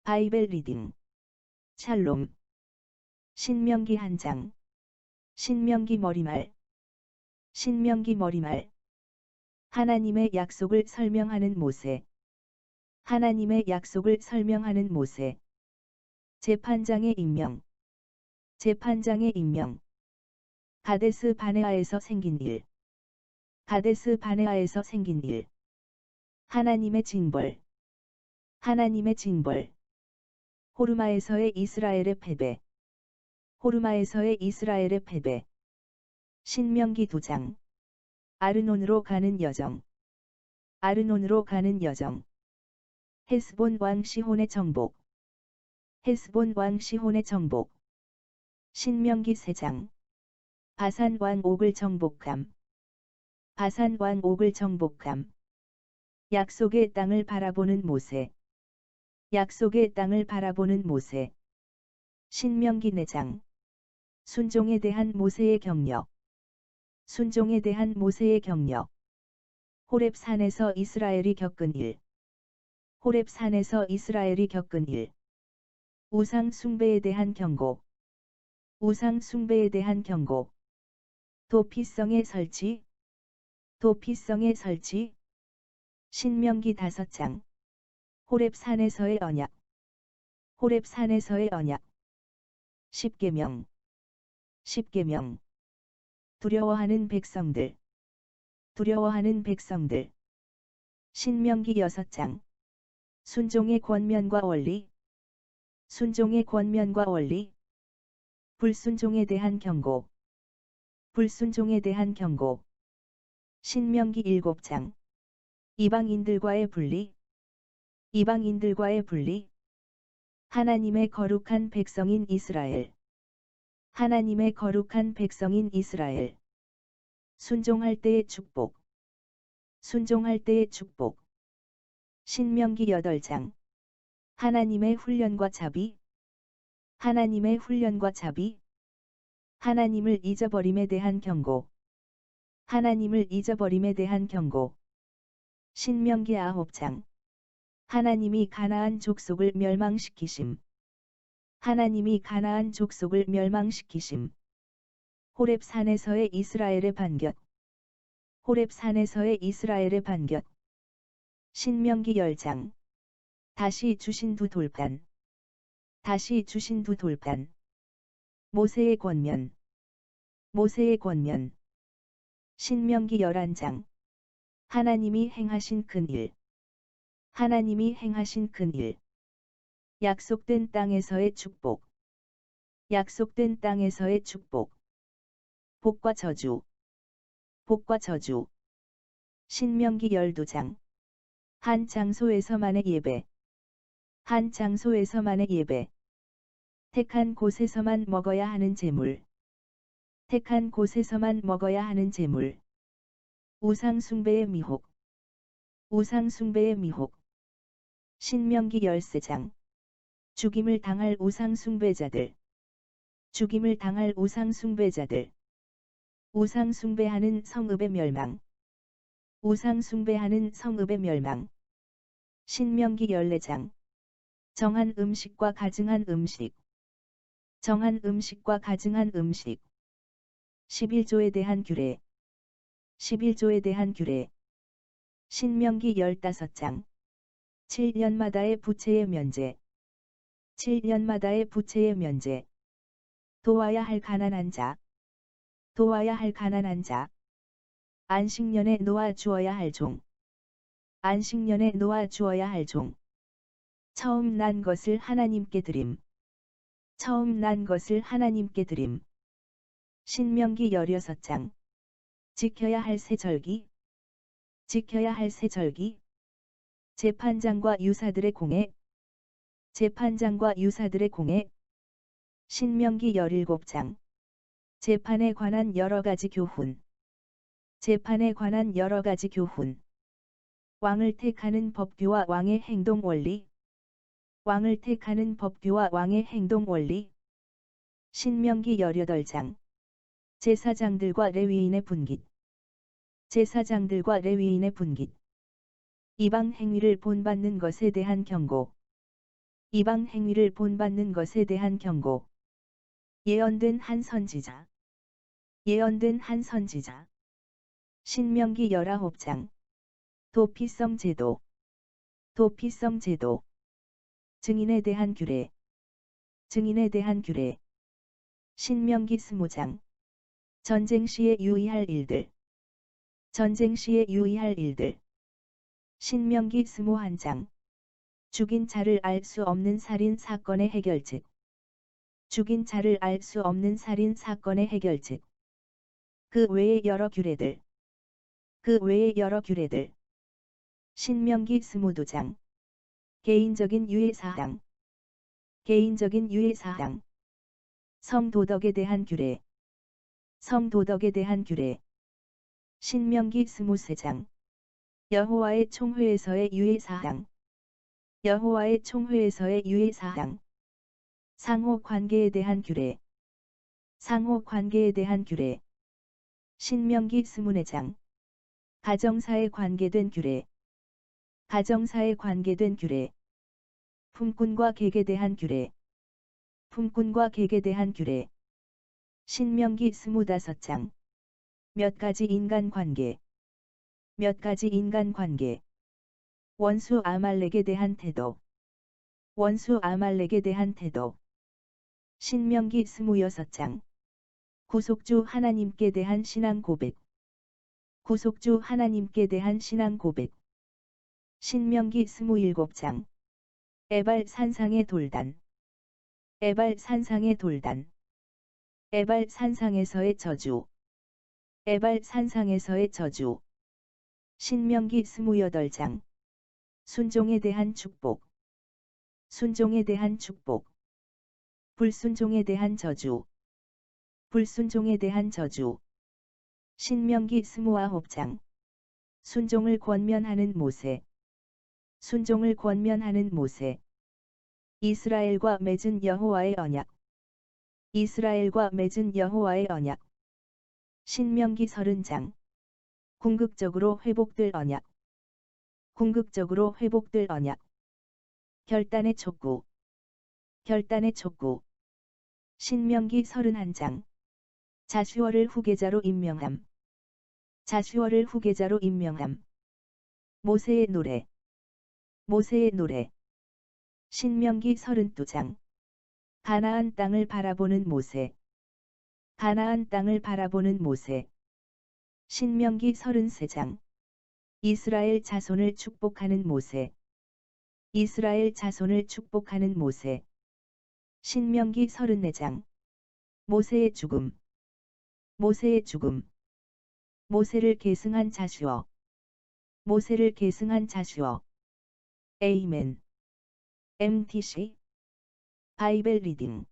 바이벨 리딩. 샬롬. 신명기 1장. 신명기 머리말. 신명기 머리말. 하나님의 약속을 설명하는 모세. 하나님의 약속을 설명하는 모세. 재판장의 임명. 재판장의 임명. 가데스 바네아에서 생긴 일. 가데스 바네아에서 생긴 일. 하나님의 징벌. 하나님의 징벌. 호르마에서의 이스라엘의 패배. 호르마에서의 이스라엘의 패배. 신명기 2장. 아르논으로 가는 여정. 아르논으로 가는 여정. 헤스본 왕 시혼의 정복. 헤스본 왕 시혼의 정복. 신명기 3장. 바산 왕 옥을 정복함. 바산 왕 옥을 정복함. 약속의 땅을 바라보는 모세. 약속의 땅을 바라보는 모세. 신명기 4장. 순종에 대한 모세의 경력. 순종에 대한 모세의 경력. 호렙산에서 이스라엘이 겪은 일. 호렙산에서 이스라엘이 겪은 일. 우상 숭배에 대한 경고. 우상 숭배에 대한 경고. 도피성의 설치. 도피성의 설치. 신명기 5장. 호렙산에서의 언약. 호렙산에서의 언약. 십계명. 십계명. 두려워하는 백성들. 두려워하는 백성들. 신명기 6장. 순종의 권면과 원리. 순종의 권면과 원리. 불순종에 대한 경고. 불순종에 대한 경고. 신명기 7장. 이방인들과의 분리. 이방인들과의 분리. 하나님의 거룩한 백성인 이스라엘. 하나님의 거룩한 백성인 이스라엘. 순종할 때의 축복. 순종할 때의 축복. 신명기 8장. 하나님의 훈련과 자비. 하나님의 훈련과 자비. 하나님을 잊어버림에 대한 경고. 하나님을 잊어버림에 대한 경고. 신명기 9장. 하나님이 가나안 족속을 멸망시키심. 하나님이 가나안 족속을 멸망시키심. 호렙산에서의 이스라엘의 반격. 호렙산에서의 이스라엘의 반격. 신명기 10장. 다시 주신 두 돌판. 다시 주신 두 돌판. 모세의 권면. 모세의 권면. 신명기 11장. 하나님이 행하신 큰 일. 하나님이 행하신 큰 일. 약속된 땅에서의 축복. 약속된 땅에서의 축복. 복과 저주. 복과 저주. 신명기 12장. 한 장소에서만의 예배. 한 장소에서만의 예배. 택한 곳에서만 먹어야 하는 제물. 택한 곳에서만 먹어야 하는 제물. 우상 숭배의 미혹. 우상 숭배의 미혹. 신명기 13장. 죽임을 당할 우상 숭배자들. 죽임을 당할 우상 숭배자들. 우상 숭배하는 성읍의 멸망. 우상 숭배하는 성읍의 멸망. 신명기 14장. 정한 음식과 가증한 음식. 정한 음식과 가증한 음식. 11조에 대한 규례. 11조에 대한 규례. 신명기 15장. 7년마다의 부채의 면제. 7년마다의 부채의 면제. 도와야 할 가난한 자. 도와야 할 가난한 자. 안식년에 놓아 주어야 할 종. 안식년에 놓아 주어야 할 종. 처음 난 것을 하나님께 드림. 처음 난 것을 하나님께 드림. 신명기 16장. 지켜야 할 세절기. 지켜야 할 세절기. 재판장과 유사들의 공회. 재판장과 유사들의 공회. 신명기 17장. 재판에 관한 여러 가지 교훈. 재판에 관한 여러 가지 교훈. 왕을 택하는 법규와 왕의 행동 원리. 왕을 택하는 법규와 왕의 행동 원리. 신명기 18장. 제사장들과 레위인의 분깃. 제사장들과 레위인의 분깃. 이방 행위를 본받는 것에 대한 경고. 이방 행위를 본받는 것에 대한 경고. 예언된 한 선지자. 예언된 한 선지자. 신명기 19장. 도피성 제도. 도피성 제도. 증인에 대한 규례. 증인에 대한 규례. 신명기 20장. 전쟁 시에 유의할 일들. 전쟁 시에 유의할 일들. 신명기 21장. 죽인 자를 알 수 없는 살인 사건의 해결책. 죽인 자를 알 수 없는 살인 사건의 해결책. 그 외의 여러 규례들. 그 외의 여러 규례들. 신명기 22장. 개인적인 유해사항. 개인적인 유해사항. 성도덕에 대한 규례. 성도덕에 대한 규례. 신명기 23장. 여호와의 총회에서의 유해사항. 여호와의 총회에서의 유해사항. 상호 관계에 대한 규례. 상호 관계에 대한 규례. 신명기 24장. 가정사에 관계된 규례. 가정사에 관계된 규례. 품꾼과 객에 대한 규례. 품꾼과 객에 대한 규례. 신명기 25장. 몇 가지 인간관계. 몇 가지 인간관계. 원수 아말렉에 대한 태도. 원수 아말렉에 대한 태도. 신명기 26장. 구속주 하나님께 대한 신앙 고백. 구속주 하나님께 대한 신앙 고백. 신명기 27장. 에발 산상의 돌단. 에발 산상의 돌단. 에발 산상에서의 저주. 에발 산상에서의 저주. 신명기 28장. 순종에 대한 축복. 순종에 대한 축복. 불순종에 대한 저주. 불순종에 대한 저주. 신명기 29장. 순종을 권면하는 모세. 순종을 권면하는 모세. 이스라엘과 맺은 여호와의 언약. 이스라엘과 맺은 여호와의 언약. 신명기 30장. 궁극적으로 회복될 언약. 궁극적으로 회복될 언약. 결단의 촉구. 결단의 촉구. 신명기 31장. 자슈어를 후계자로 임명함. 자슈어를 후계자로 임명함. 모세의 노래. 모세의 노래. 신명기 32장. 가나안 땅을 바라보는 모세. 가나안 땅을 바라보는 모세. 신명기 33장. 이스라엘 자손을 축복하는 모세. 이스라엘 자손을 축복하는 모세. 신명기 34장. 모세의 죽음. 모세의 죽음. 모세를 계승한 자슈어. 모세를 계승한 자슈어. 에이멘. MTC 바이벨 리딩